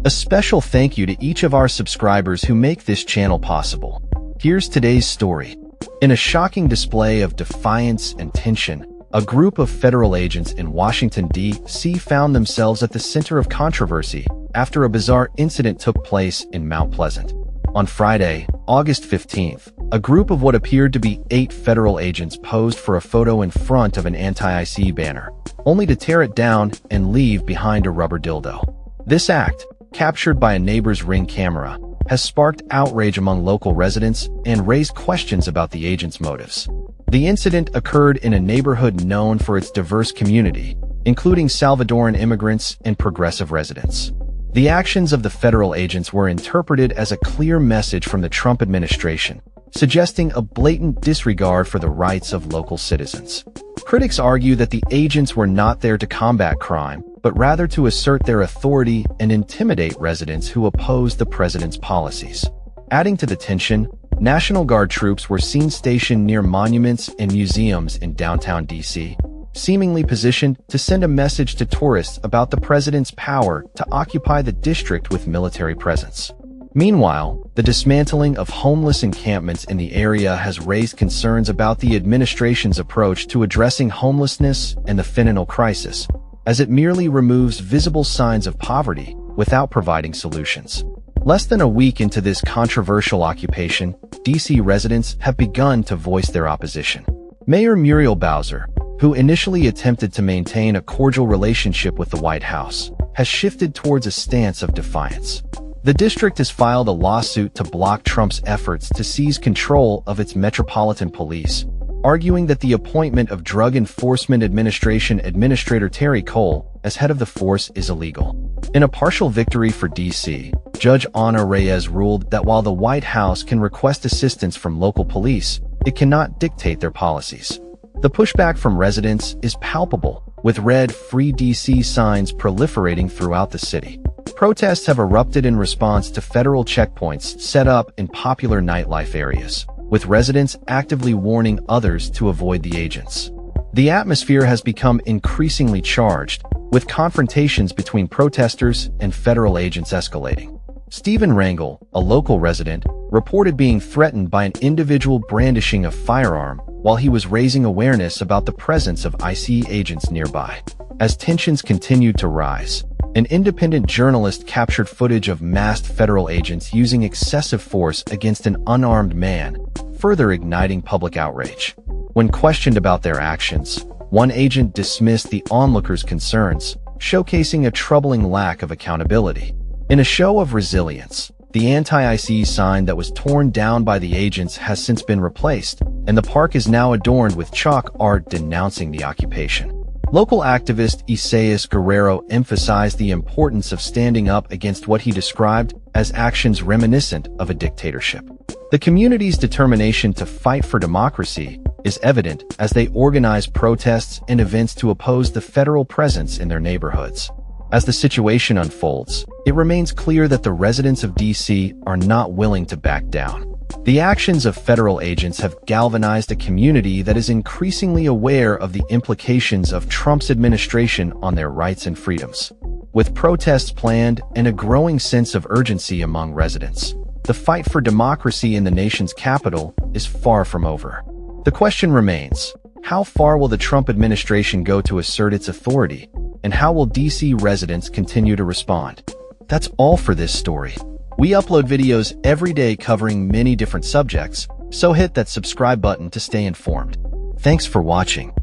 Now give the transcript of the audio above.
A special thank you to each of our subscribers who make this channel possible. Here's today's story. In a shocking display of defiance and tension, a group of federal agents in Washington, D.C. found themselves at the center of controversy after a bizarre incident took place in Mount Pleasant. On Friday, August 15th, a group of what appeared to be 8 federal agents posed for a photo in front of an anti-ICE banner, only to tear it down and leave behind a rubber dildo. This act, captured by a neighbor's Ring camera, has sparked outrage among local residents and raised questions about the agents' motives. The incident occurred in a neighborhood known for its diverse community, including Salvadoran immigrants and progressive residents. The actions of the federal agents were interpreted as a clear message from the Trump administration, suggesting a blatant disregard for the rights of local citizens. Critics argue that the agents were not there to combat crime, but rather to assert their authority and intimidate residents who opposed the president's policies. Adding to the tension, National Guard troops were seen stationed near monuments and museums in downtown D.C., seemingly positioned to send a message to tourists about the president's power to occupy the district with military presence. Meanwhile, the dismantling of homeless encampments in the area has raised concerns about the administration's approach to addressing homelessness and the fentanyl crisis, as it merely removes visible signs of poverty without providing solutions. Less than a week into this controversial occupation, D.C. residents have begun to voice their opposition. Mayor Muriel Bowser, who initially attempted to maintain a cordial relationship with the White House, has shifted towards a stance of defiance. The district has filed a lawsuit to block Trump's efforts to seize control of its Metropolitan Police, arguing that the appointment of Drug Enforcement Administration Administrator Terry Cole as head of the force is illegal. In a partial victory for D.C., Judge Ana Reyes ruled that while the White House can request assistance from local police, it cannot dictate their policies. The pushback from residents is palpable, with red Free D.C. signs proliferating throughout the city. Protests have erupted in response to federal checkpoints set up in popular nightlife areas, with residents actively warning others to avoid the agents. The atmosphere has become increasingly charged, with confrontations between protesters and federal agents escalating. Stephen Rangel, a local resident, reported being threatened by an individual brandishing a firearm while he was raising awareness about the presence of ICE agents nearby. As tensions continued to rise, an independent journalist captured footage of masked federal agents using excessive force against an unarmed man, further igniting public outrage. When questioned about their actions, one agent dismissed the onlookers' concerns, showcasing a troubling lack of accountability. In a show of resilience, the anti-ICE sign that was torn down by the agents has since been replaced, and the park is now adorned with chalk art denouncing the occupation. Local activist Isaias Guerrero emphasized the importance of standing up against what he described as actions reminiscent of a dictatorship. The community's determination to fight for democracy is evident as they organize protests and events to oppose the federal presence in their neighborhoods. As the situation unfolds, it remains clear that the residents of D.C. are not willing to back down. The actions of federal agents have galvanized a community that is increasingly aware of the implications of Trump's administration on their rights and freedoms. With protests planned and a growing sense of urgency among residents, the fight for democracy in the nation's capital is far from over. The question remains, how far will the Trump administration go to assert its authority, and how will D.C. residents continue to respond? That's all for this story. We upload videos every day covering many different subjects, so hit that subscribe button to stay informed. Thanks for watching.